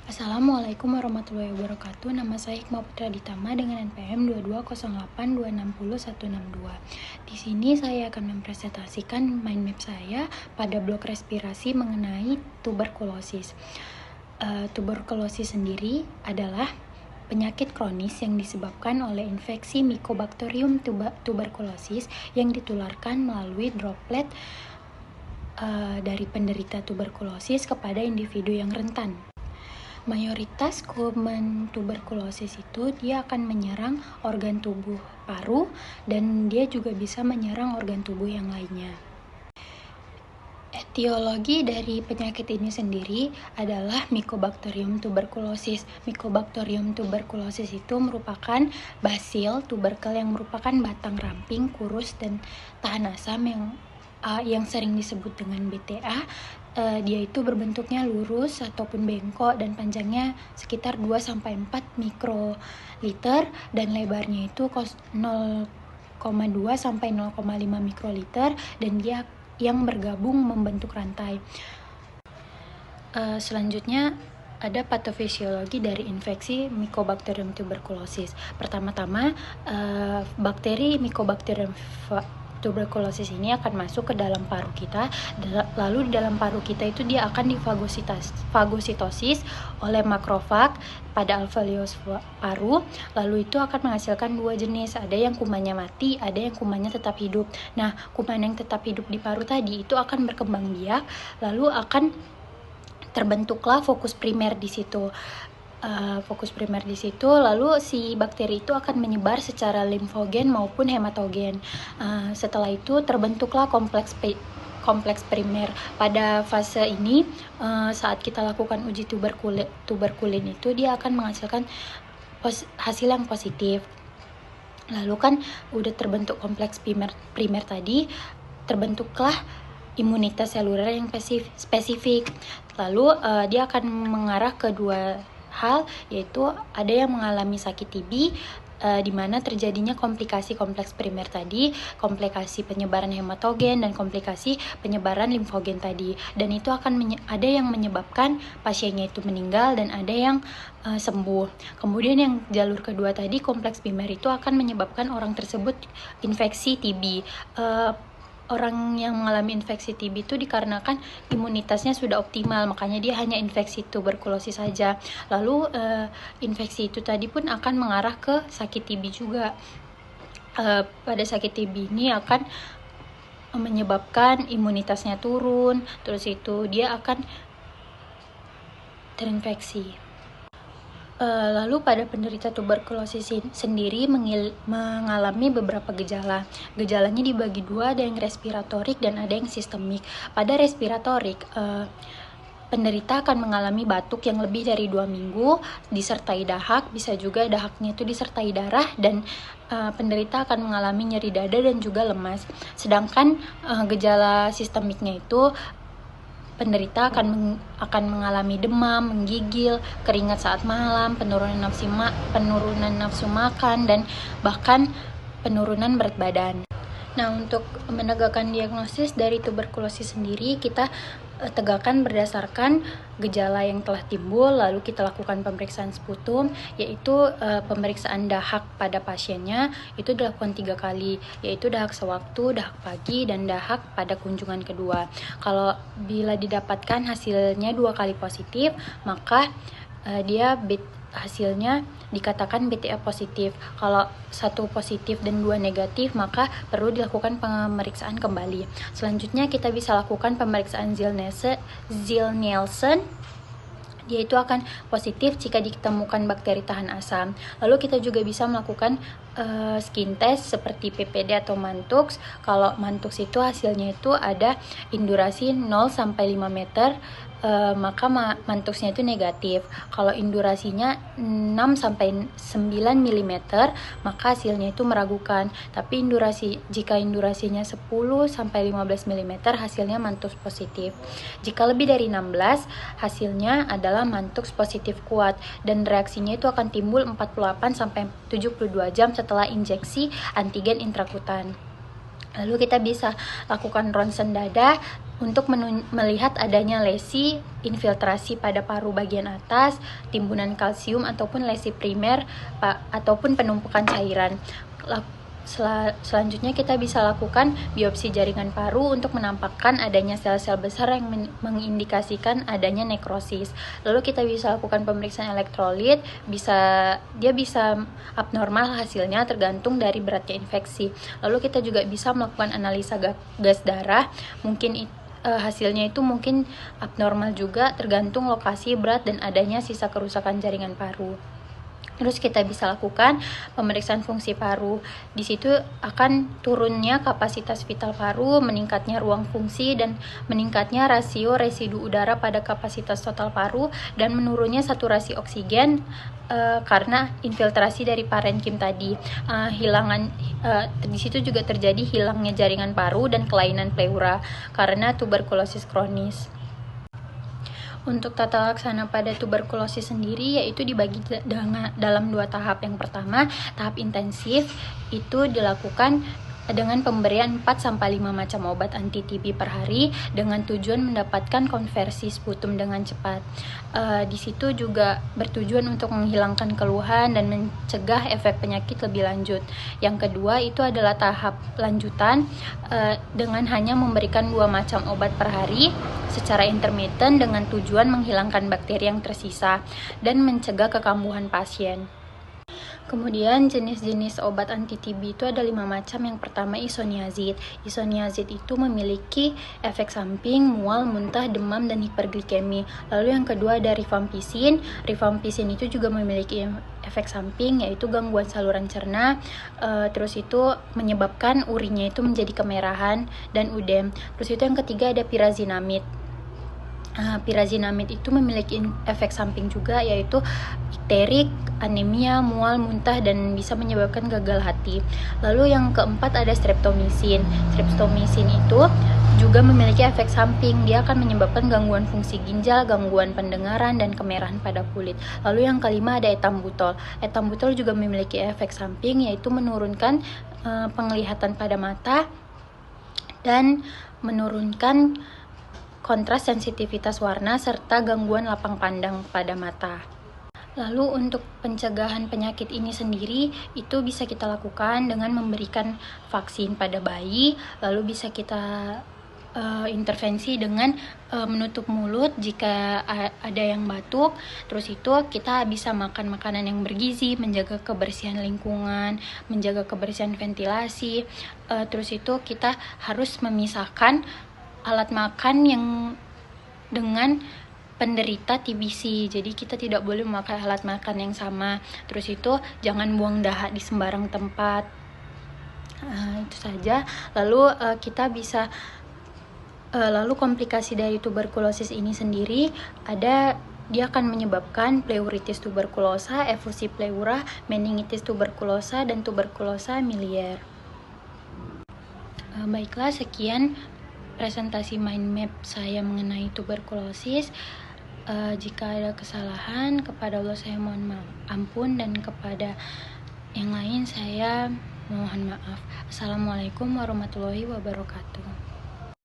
Assalamualaikum warahmatullahi wabarakatuh. Nama saya Hikmah Putra Ditama dengan NPM 2208260162. Di sini saya akan mempresentasikan mind map saya pada blok respirasi mengenai tuberkulosis. Tuberkulosis sendiri adalah penyakit kronis yang disebabkan oleh infeksi Mycobacterium tuberculosis yang ditularkan melalui droplet dari penderita tuberkulosis kepada individu yang rentan. Mayoritas kuman tuberkulosis itu dia akan menyerang organ tubuh paru dan dia juga bisa menyerang organ tubuh yang lainnya. Etiologi dari penyakit ini sendiri adalah Mycobacterium tuberculosis. Mycobacterium tuberculosis itu merupakan basil tuberkel yang merupakan batang ramping, kurus dan tahan asam yang sering disebut dengan BTA. Dia itu berbentuknya lurus ataupun bengkok dan panjangnya sekitar 2-4 mikroliter dan lebarnya itu 0,2 sampai 0,5 mikroliter dan dia yang bergabung membentuk rantai. Selanjutnya ada patofisiologi dari infeksi Mycobacterium tuberculosis. Pertama-tama, bakteri Mycobacterium tuberkulosis ini akan masuk ke dalam paru kita, lalu di dalam paru kita itu dia akan difagositosis oleh makrofag pada alveolus paru, lalu itu akan menghasilkan dua jenis, ada yang kumannya mati, ada yang kumannya tetap hidup. Nah, kuman yang tetap hidup di paru tadi itu akan berkembang biak, lalu akan terbentuklah fokus primer di situ. Lalu si bakteri itu akan menyebar secara limfogen maupun hematogen. Setelah itu terbentuklah kompleks primer. Pada fase ini saat kita lakukan uji tuberkulin itu dia akan menghasilkan hasil yang positif. Lalu kan udah terbentuk kompleks primer tadi, terbentuklah imunitas seluler yang spesifik. Lalu dia akan mengarah ke dua hal, yaitu ada yang mengalami sakit TB di mana terjadinya komplikasi kompleks primer tadi, komplikasi penyebaran hematogen dan komplikasi penyebaran limfogen tadi, dan itu akan ada yang menyebabkan pasiennya itu meninggal dan ada yang sembuh. Kemudian yang jalur kedua tadi, kompleks primer itu akan menyebabkan orang tersebut infeksi TB. Orang yang mengalami infeksi TB itu dikarenakan imunitasnya sudah optimal, makanya dia hanya infeksi tuberkulosis saja. Lalu infeksi itu tadi pun akan mengarah ke sakit TB juga. Pada sakit TB ini akan menyebabkan imunitasnya turun, terus itu dia akan terinfeksi. Lalu pada penderita tuberkulosis sendiri mengalami beberapa gejala. Gejalanya dibagi dua, ada yang respiratorik dan ada yang sistemik. Pada respiratorik, penderita akan mengalami batuk yang lebih dari 2 minggu, disertai dahak, bisa juga dahaknya itu disertai darah, dan penderita akan mengalami nyeri dada dan juga lemas. Sedangkan gejala sistemiknya itu penderita akan mengalami demam, menggigil, keringat saat malam, penurunan nafsu makan, dan bahkan penurunan berat badan. Nah, untuk menegakkan diagnosis dari tuberkulosis sendiri, kita tegakkan berdasarkan gejala yang telah timbul, lalu kita lakukan pemeriksaan sputum, yaitu pemeriksaan dahak pada pasiennya itu dilakukan 3 kali, yaitu dahak sewaktu, dahak pagi, dan dahak pada kunjungan kedua. Kalau bila didapatkan hasilnya 2 kali positif, maka hasilnya dikatakan BTA positif. Kalau 1 positif dan 2 negatif, maka perlu dilakukan pemeriksaan kembali. Selanjutnya kita bisa lakukan pemeriksaan Ziehl-Neelsen. Dia itu akan positif jika ditemukan bakteri tahan asam. Lalu kita juga bisa melakukan skin test seperti PPD atau Mantux. Kalau Mantux itu hasilnya itu ada indurasi 0-5 meter, maka Mantuxnya itu negatif. Kalau indurasinya 6-9 mm, maka hasilnya itu meragukan. Tapi jika indurasinya 10-15 mm, hasilnya Mantux positif. Jika lebih dari 16, hasilnya adalah Mantux positif kuat, dan reaksinya itu akan timbul 48-72 jam setelah injeksi antigen intrakutan. Lalu kita bisa lakukan ronsen dada untuk melihat adanya lesi infiltrasi pada paru bagian atas, timbunan kalsium ataupun lesi primer ataupun penumpukan cairan. Selanjutnya kita bisa lakukan biopsi jaringan paru untuk menampakkan adanya sel-sel besar yang mengindikasikan adanya nekrosis. Lalu kita bisa lakukan pemeriksaan elektrolit, dia bisa abnormal hasilnya tergantung dari beratnya infeksi. Lalu kita juga bisa melakukan analisa gas darah, mungkin hasilnya itu mungkin abnormal juga tergantung lokasi, berat, dan adanya sisa kerusakan jaringan paru. Terus kita bisa lakukan pemeriksaan fungsi paru. Di situ akan turunnya kapasitas vital paru, meningkatnya ruang fungsi, dan meningkatnya rasio residu udara pada kapasitas total paru, dan menurunnya saturasi oksigen karena infiltrasi dari parenkim tadi. Di situ juga terjadi hilangnya jaringan paru dan kelainan pleura karena tuberkulosis kronis. Untuk tata laksana pada tuberkulosis sendiri yaitu dibagi dalam 2 tahap. Yang pertama, tahap intensif itu dilakukan dengan pemberian 4-5 macam obat anti-TB per hari dengan tujuan mendapatkan konversi sputum dengan cepat. Di situ juga bertujuan untuk menghilangkan keluhan dan mencegah efek penyakit lebih lanjut. Yang kedua itu adalah tahap lanjutan dengan hanya memberikan 2 macam obat per hari secara intermittent dengan tujuan menghilangkan bakteri yang tersisa dan mencegah kekambuhan pasien. Kemudian jenis-jenis obat anti-TB itu ada 5 macam. Yang pertama isoniazid. Isoniazid itu memiliki efek samping, mual, muntah, demam, dan hiperglikemi. Lalu yang kedua ada rifampicin. Rifampicin itu juga memiliki efek samping yaitu gangguan saluran cerna. Terus itu menyebabkan urinnya itu menjadi kemerahan dan udem. Terus itu yang ketiga ada pirazinamid. Pirazinamid itu memiliki efek samping juga yaitu ikterik, anemia, mual, muntah, dan bisa menyebabkan gagal hati. Lalu yang keempat ada streptomisin. Streptomisin itu juga memiliki efek samping, dia akan menyebabkan gangguan fungsi ginjal, gangguan pendengaran, dan kemerahan pada kulit. Lalu yang kelima ada etambutol. Etambutol juga memiliki efek samping yaitu menurunkan penglihatan pada mata dan menurunkan kontras sensitivitas warna serta gangguan lapang pandang pada mata. Lalu untuk pencegahan penyakit ini sendiri itu bisa kita lakukan dengan memberikan vaksin pada bayi, lalu bisa kita intervensi dengan menutup mulut jika ada yang batuk. Terus itu kita bisa makan makanan yang bergizi, menjaga kebersihan lingkungan, menjaga kebersihan ventilasi. Terus itu kita harus memisahkan alat makan yang dengan penderita TBC, jadi kita tidak boleh memakai alat makan yang sama. Terus itu jangan buang dahak di sembarang tempat. Itu saja. Lalu lalu komplikasi dari tuberkulosis ini sendiri dia akan menyebabkan pleuritis tuberkulosa, efusi pleura, meningitis tuberkulosa, dan tuberkulosa miliar. Baiklah, sekian presentasi mind map saya mengenai tuberkulosis. Jika ada kesalahan, kepada Allah saya mohon ampun, dan kepada yang lain saya mohon maaf. Assalamualaikum warahmatullahi wabarakatuh.